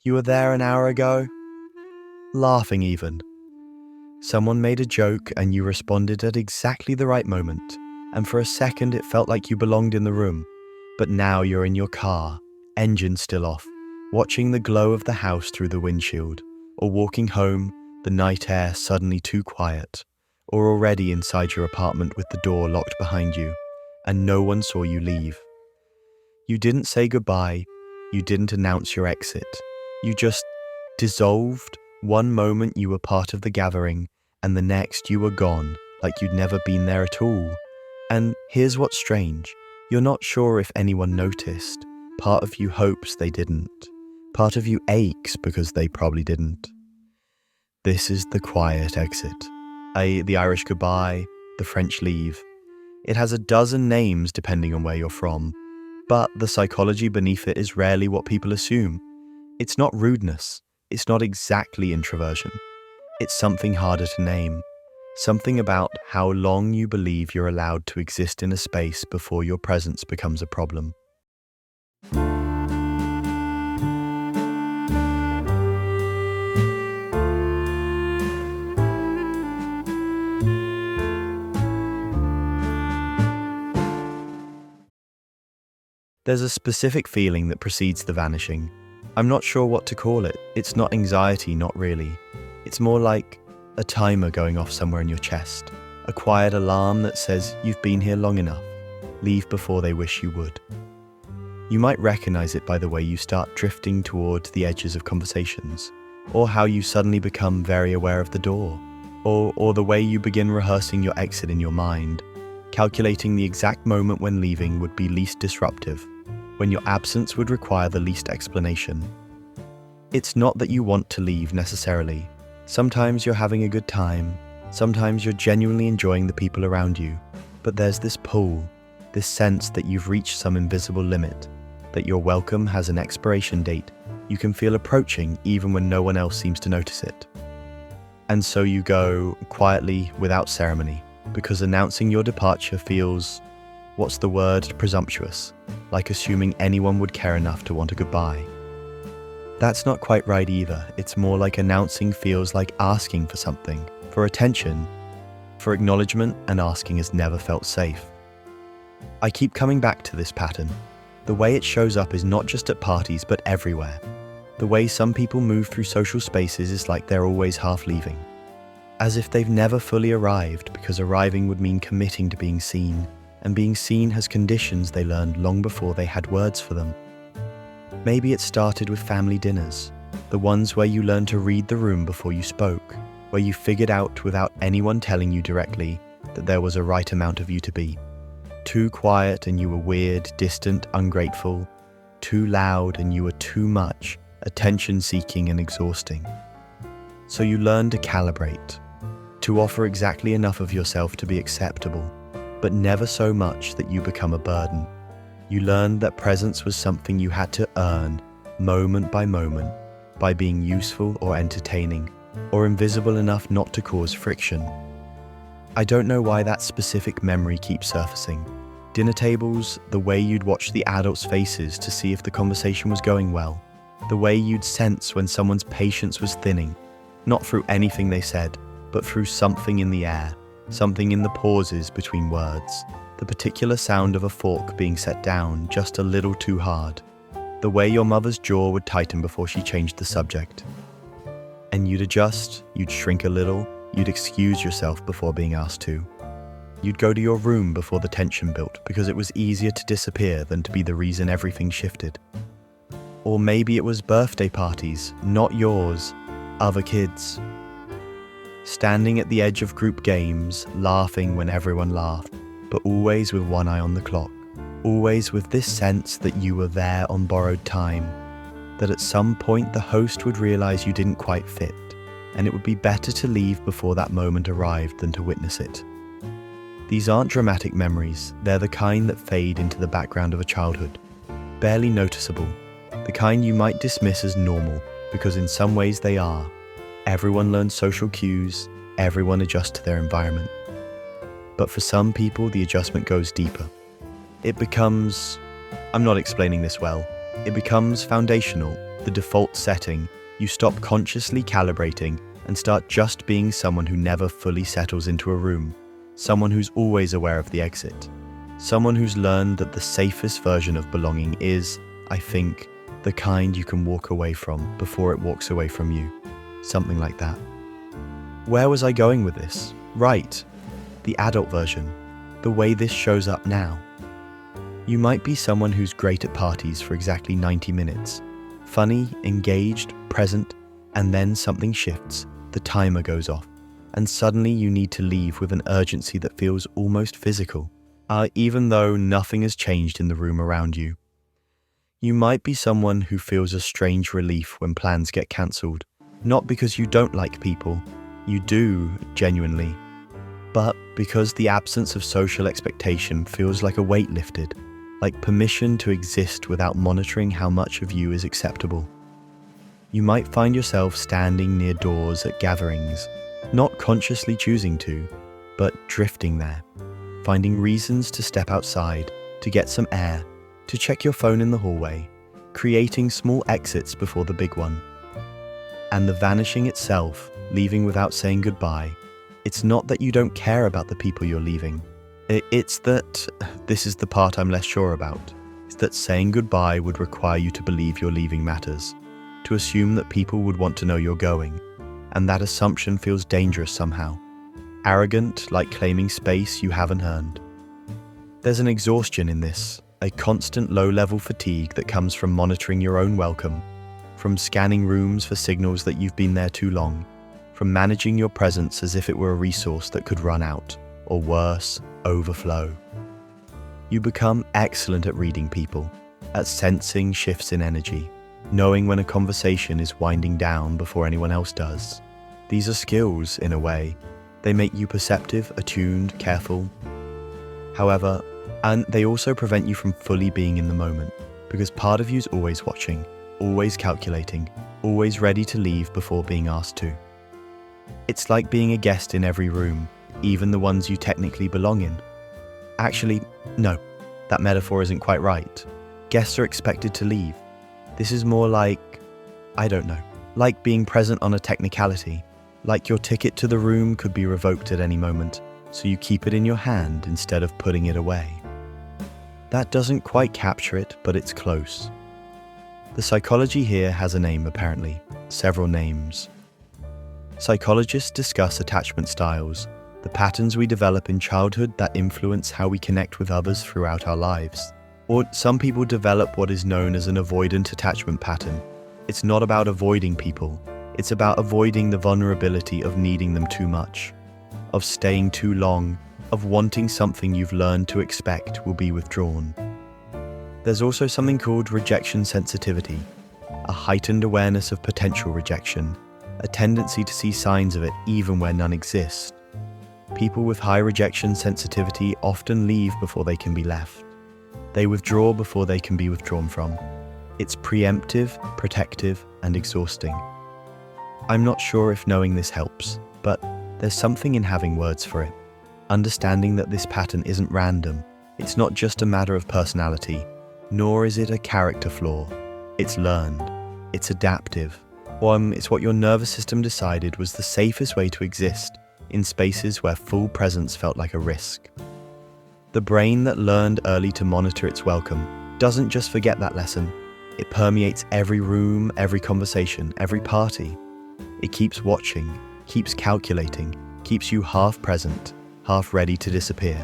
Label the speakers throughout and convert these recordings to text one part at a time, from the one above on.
Speaker 1: You were there an hour ago? Laughing even. Someone made a joke and you responded at exactly the right moment, and for a second it felt like you belonged in the room. But now you're in your car, engine still off, watching the glow of the house through the windshield, or walking home, the night air suddenly too quiet, or already inside your apartment with the door locked behind you, and no one saw you leave. You didn't say goodbye, you didn't announce your exit, you just dissolved. One moment you were part of the gathering, and the next you were gone, like you'd never been there at all. And here's what's strange. You're not sure if anyone noticed. Part of you hopes they didn't. Part of you aches because they probably didn't. This is the quiet exit. The Irish goodbye, the French leave. It has a dozen names depending on where you're from, but the psychology beneath it is rarely what people assume. It's not rudeness. It's not exactly introversion. It's something harder to name. Something about how long you believe you're allowed to exist in a space before your presence becomes a problem. There's a specific feeling that precedes the vanishing. I'm not sure what to call it. It's not anxiety, not really. It's more like a timer going off somewhere in your chest. A quiet alarm that says you've been here long enough. Leave before they wish you would. You might recognize it by the way you start drifting toward the edges of conversations, or how you suddenly become very aware of the door, or the way you begin rehearsing your exit in your mind, calculating the exact moment when leaving would be least disruptive, when your absence would require the least explanation. It's not that you want to leave necessarily. Sometimes you're having a good time, sometimes you're genuinely enjoying the people around you, but there's this pull, this sense that you've reached some invisible limit, that your welcome has an expiration date you can feel approaching even when no one else seems to notice it. And so you go quietly, without ceremony, because announcing your departure feels, presumptuous, like assuming anyone would care enough to want a goodbye. That's not quite right either. It's more like announcing feels like asking for something, for attention, for acknowledgement, and asking has never felt safe. I keep coming back to this pattern. The way it shows up is not just at parties, but everywhere. The way some people move through social spaces is like they're always half leaving, as if they've never fully arrived, because arriving would mean committing to being seen, and being seen has conditions they learned long before they had words for them. Maybe it started with family dinners, the ones where you learned to read the room before you spoke, where you figured out without anyone telling you directly that there was a right amount of you to be. Too quiet and you were weird, distant, ungrateful. Too loud and you were too much, attention-seeking and exhausting. So you learned to calibrate, to offer exactly enough of yourself to be acceptable, but never so much that you become a burden. You learned that presence was something you had to earn, moment by moment, by being useful or entertaining, or invisible enough not to cause friction. I don't know why that specific memory keeps surfacing. Dinner tables, the way you'd watch the adults' faces to see if the conversation was going well, the way you'd sense when someone's patience was thinning, not through anything they said, but through something in the air, something in the pauses between words, the particular sound of a fork being set down just a little too hard, the way your mother's jaw would tighten before she changed the subject. And you'd adjust, you'd shrink a little, you'd excuse yourself before being asked to. You'd go to your room before the tension built because it was easier to disappear than to be the reason everything shifted. Or maybe it was birthday parties, not yours, other kids. Standing at the edge of group games, laughing when everyone laughed, but always with one eye on the clock, always with this sense that you were there on borrowed time, that at some point the host would realize you didn't quite fit, and it would be better to leave before that moment arrived than to witness it. These aren't dramatic memories, they're the kind that fade into the background of a childhood, barely noticeable, the kind you might dismiss as normal, because in some ways they are. Everyone learns social cues, everyone adjusts to their environment. But for some people, the adjustment goes deeper. It becomes, I'm not explaining this well, it becomes foundational, the default setting, you stop consciously calibrating and start just being someone who never fully settles into a room, someone who's always aware of the exit, someone who's learned that the safest version of belonging is, I think, the kind you can walk away from before it walks away from you. Something like that. Where was I going with this? Right, the adult version, the way this shows up now. You might be someone who's great at parties for exactly 90 minutes, funny, engaged, present, and then something shifts, the timer goes off, and suddenly you need to leave with an urgency that feels almost physical, even though nothing has changed in the room around you. You might be someone who feels a strange relief when plans get cancelled, not because you don't like people, you do genuinely, but because the absence of social expectation feels like a weight lifted, like permission to exist without monitoring how much of you is acceptable. You might find yourself standing near doors at gatherings, not consciously choosing to, but drifting there, finding reasons to step outside, to get some air, to check your phone in the hallway, creating small exits before the big one. And the vanishing itself, leaving without saying goodbye, it's not that you don't care about the people you're leaving. It's that, this is the part I'm less sure about, it's that saying goodbye would require you to believe your leaving matters, to assume that people would want to know you're going, and that assumption feels dangerous somehow, arrogant, like claiming space you haven't earned. There's an exhaustion in this, a constant low-level fatigue that comes from monitoring your own welcome, from scanning rooms for signals that you've been there too long, from managing your presence as if it were a resource that could run out, or worse, overflow. You become excellent at reading people, at sensing shifts in energy, knowing when a conversation is winding down before anyone else does. These are skills, in a way. They make you perceptive, attuned, careful. However, and they also prevent you from fully being in the moment, because part of you's always watching, always calculating, always ready to leave before being asked to. It's like being a guest in every room, even the ones you technically belong in. Actually, no, that metaphor isn't quite right. Guests are expected to leave. This is more like, I don't know, like being present on a technicality, like your ticket to the room could be revoked at any moment, so you keep it in your hand instead of putting it away. That doesn't quite capture it, but it's close. The psychology here has a name apparently, several names. Psychologists discuss attachment styles, the patterns we develop in childhood that influence how we connect with others throughout our lives. Or some people develop what is known as an avoidant attachment pattern. It's not about avoiding people, it's about avoiding the vulnerability of needing them too much, of staying too long, of wanting something you've learned to expect will be withdrawn. There's also something called rejection sensitivity, a heightened awareness of potential rejection, a tendency to see signs of it even where none exist. People with high rejection sensitivity often leave before they can be left. They withdraw before they can be withdrawn from. It's preemptive, protective, and exhausting. I'm not sure if knowing this helps, but there's something in having words for it. Understanding that this pattern isn't random. It's not just a matter of personality, nor is it a character flaw. It's learned. It's adaptive. It's what your nervous system decided was the safest way to exist in spaces where full presence felt like a risk. The brain that learned early to monitor its welcome doesn't just forget that lesson. It permeates every room, every conversation, every party. It keeps watching, keeps calculating, keeps you half present, half ready to disappear.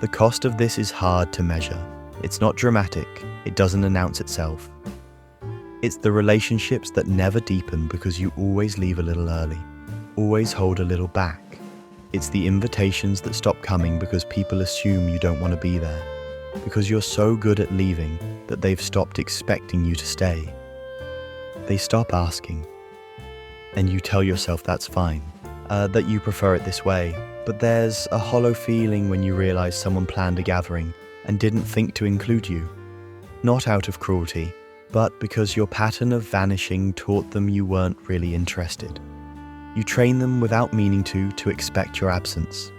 Speaker 1: The cost of this is hard to measure. It's not dramatic. It doesn't announce itself. It's the relationships that never deepen because you always leave a little early, always hold a little back. It's the invitations that stop coming because people assume you don't want to be there, because you're so good at leaving that they've stopped expecting you to stay. They stop asking, and you tell yourself that's fine, that you prefer it this way, but there's a hollow feeling when you realize someone planned a gathering and didn't think to include you, not out of cruelty, but because your pattern of vanishing taught them you weren't really interested. You train them without meaning to expect your absence.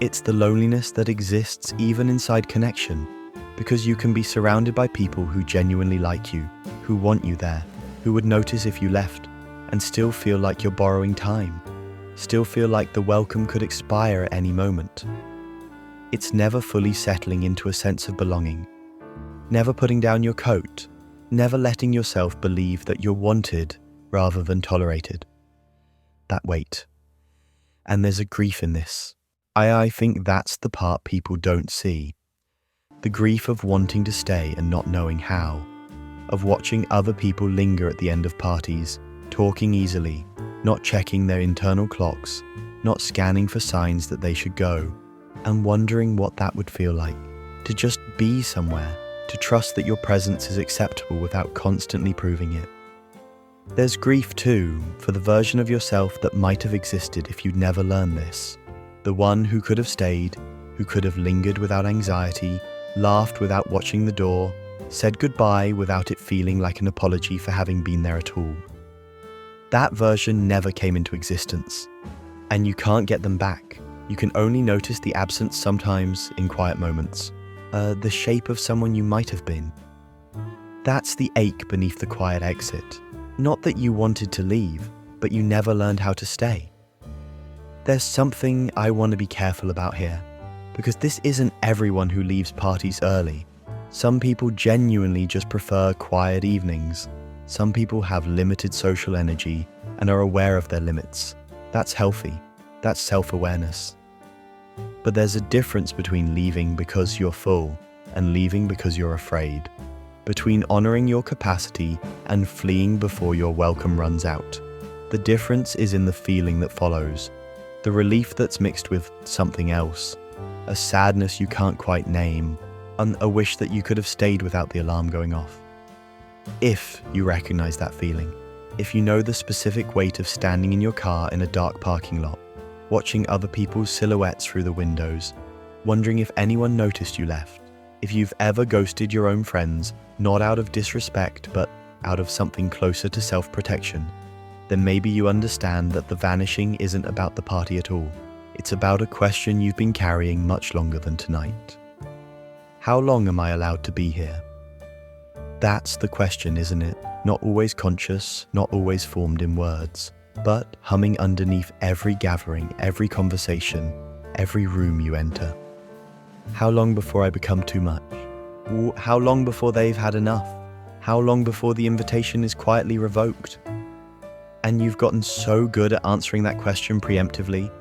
Speaker 1: It's the loneliness that exists even inside connection, because you can be surrounded by people who genuinely like you, who want you there, who would notice if you left and still feel like you're borrowing time, still feel like the welcome could expire at any moment. It's never fully settling into a sense of belonging, never putting down your coat, never letting yourself believe that you're wanted rather than tolerated. That weight. And there's a grief in this. I think that's the part people don't see. The grief of wanting to stay and not knowing how, of watching other people linger at the end of parties, talking easily, not checking their internal clocks, not scanning for signs that they should go, and wondering what that would feel like, to just be somewhere, to trust that your presence is acceptable without constantly proving it. There's grief too, for the version of yourself that might have existed if you'd never learned this. The one who could have stayed, who could have lingered without anxiety, laughed without watching the door, said goodbye without it feeling like an apology for having been there at all. That version never came into existence, and you can't get them back. You can only notice the absence sometimes in quiet moments, the shape of someone you might have been. That's the ache beneath the quiet exit. Not that you wanted to leave, but you never learned how to stay. There's something I want to be careful about here, because this isn't everyone who leaves parties early. Some people genuinely just prefer quiet evenings. Some people have limited social energy and are aware of their limits. That's healthy. That's self-awareness. But there's a difference between leaving because you're full and leaving because you're afraid, between honoring your capacity and fleeing before your welcome runs out. The difference is in the feeling that follows, the relief that's mixed with something else, a sadness you can't quite name, and a wish that you could have stayed without the alarm going off. If you recognize that feeling, if you know the specific weight of standing in your car in a dark parking lot, watching other people's silhouettes through the windows, wondering if anyone noticed you left, if you've ever ghosted your own friends, not out of disrespect but out of something closer to self-protection, then maybe you understand that the vanishing isn't about the party at all. It's about a question you've been carrying much longer than tonight. How long am I allowed to be here? That's the question, isn't it? Not always conscious, not always formed in words, but humming underneath every gathering, every conversation, every room you enter. How long before I become too much? How long before they've had enough? How long before the invitation is quietly revoked? And you've gotten so good at answering that question preemptively,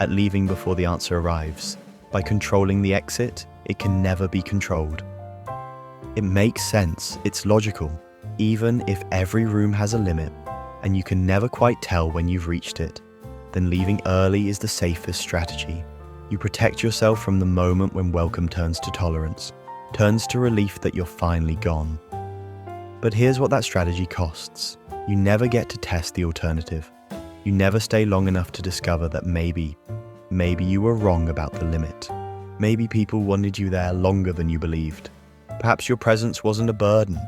Speaker 1: at leaving before the answer arrives. By controlling the exit, it can never be controlled. It makes sense, it's logical, even if every room has a limit, and you can never quite tell when you've reached it, then leaving early is the safest strategy. You protect yourself from the moment when welcome turns to tolerance, turns to relief that you're finally gone. But here's what that strategy costs. You never get to test the alternative. You never stay long enough to discover that maybe you were wrong about the limit. Maybe people wanted you there longer than you believed. Perhaps your presence wasn't a burden,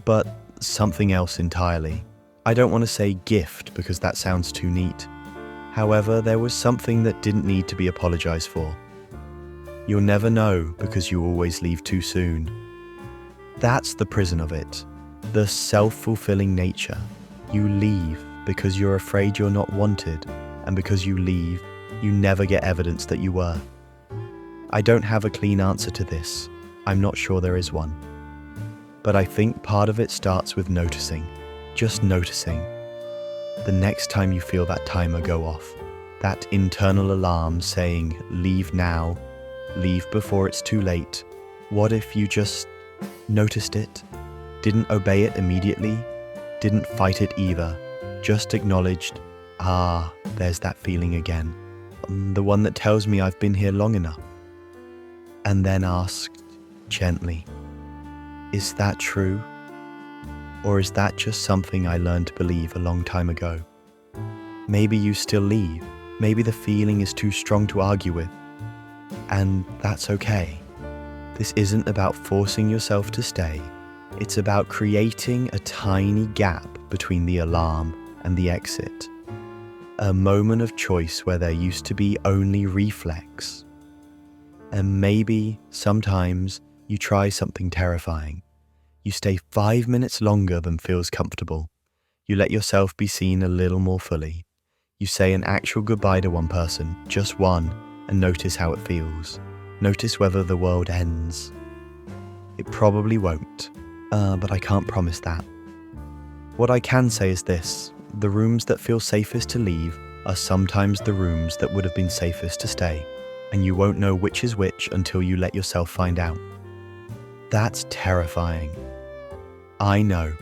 Speaker 1: but something else entirely. I don't want to say gift because that sounds too neat. However, there was something that didn't need to be apologized for. You'll never know because you always leave too soon. That's the prison of it. The self-fulfilling nature. You leave because you're afraid you're not wanted, and because you leave, you never get evidence that you were. I don't have a clean answer to this. I'm not sure there is one. But I think part of it starts with noticing. Just noticing. The next time you feel that timer go off, that internal alarm saying, leave now, leave before it's too late, what if you just noticed it? Didn't obey it immediately? Didn't fight it either? Just acknowledged, there's that feeling again. The one that tells me I've been here long enough. And then asked gently, is that true? Or is that just something I learned to believe a long time ago? Maybe you still leave. Maybe the feeling is too strong to argue with. And that's okay. This isn't about forcing yourself to stay. It's about creating a tiny gap between the alarm and the exit. A moment of choice where there used to be only reflex. And maybe, sometimes, you try something terrifying. You stay 5 minutes longer than feels comfortable. You let yourself be seen a little more fully. You say an actual goodbye to one person, just one, and notice how it feels. Notice whether the world ends. It probably won't, but I can't promise that. What I can say is this: the rooms that feel safest to leave are sometimes the rooms that would have been safest to stay, and you won't know which is which until you let yourself find out. That's terrifying. I know.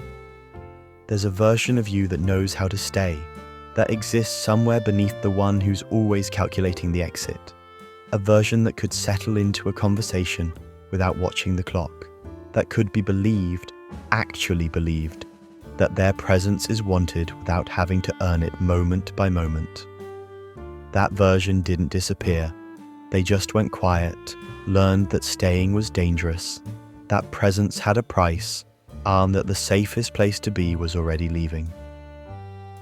Speaker 1: There's a version of you that knows how to stay, that exists somewhere beneath the one who's always calculating the exit. A version that could settle into a conversation without watching the clock, that could be believed, actually believed, that their presence is wanted without having to earn it moment by moment. That version didn't disappear. They just went quiet, learned that staying was dangerous, that presence had a price, and that the safest place to be was already leaving.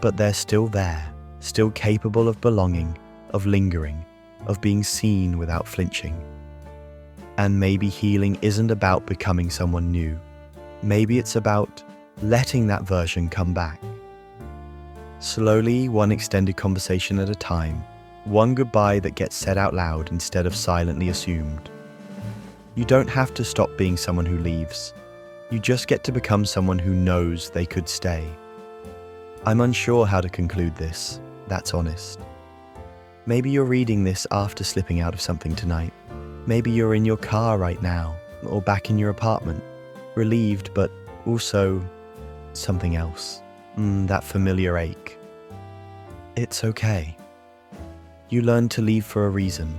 Speaker 1: But they're still there, still capable of belonging, of lingering, of being seen without flinching. And maybe healing isn't about becoming someone new. Maybe it's about letting that version come back. Slowly, one extended conversation at a time, one goodbye that gets said out loud instead of silently assumed. You don't have to stop being someone who leaves. You just get to become someone who knows they could stay. I'm unsure how to conclude this, that's honest. Maybe you're reading this after slipping out of something tonight. Maybe you're in your car right now, or back in your apartment, relieved but also something else. That familiar ache. It's okay. You learned to leave for a reason.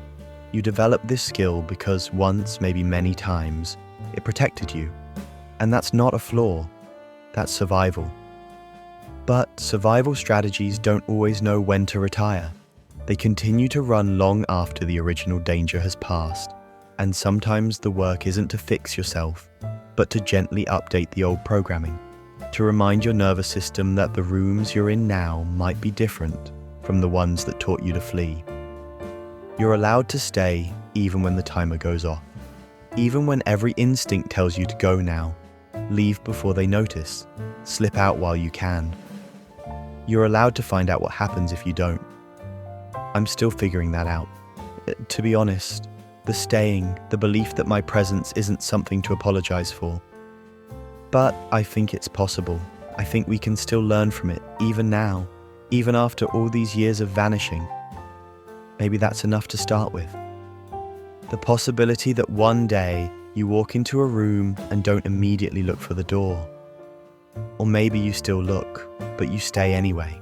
Speaker 1: You developed this skill because once, maybe many times, it protected you. And that's not a flaw, that's survival. But survival strategies don't always know when to retire. They continue to run long after the original danger has passed. And sometimes the work isn't to fix yourself, but to gently update the old programming, to remind your nervous system that the rooms you're in now might be different from the ones that taught you to flee. You're allowed to stay even when the timer goes off, even when every instinct tells you to go now. Leave before they notice, slip out while you can. You're allowed to find out what happens if you don't. I'm still figuring that out. To be honest, the staying, the belief that my presence isn't something to apologize for. But I think it's possible. I think we can still learn from it, even now, even after all these years of vanishing. Maybe that's enough to start with. The possibility that one day you walk into a room and don't immediately look for the door. Or maybe you still look, but you stay anyway.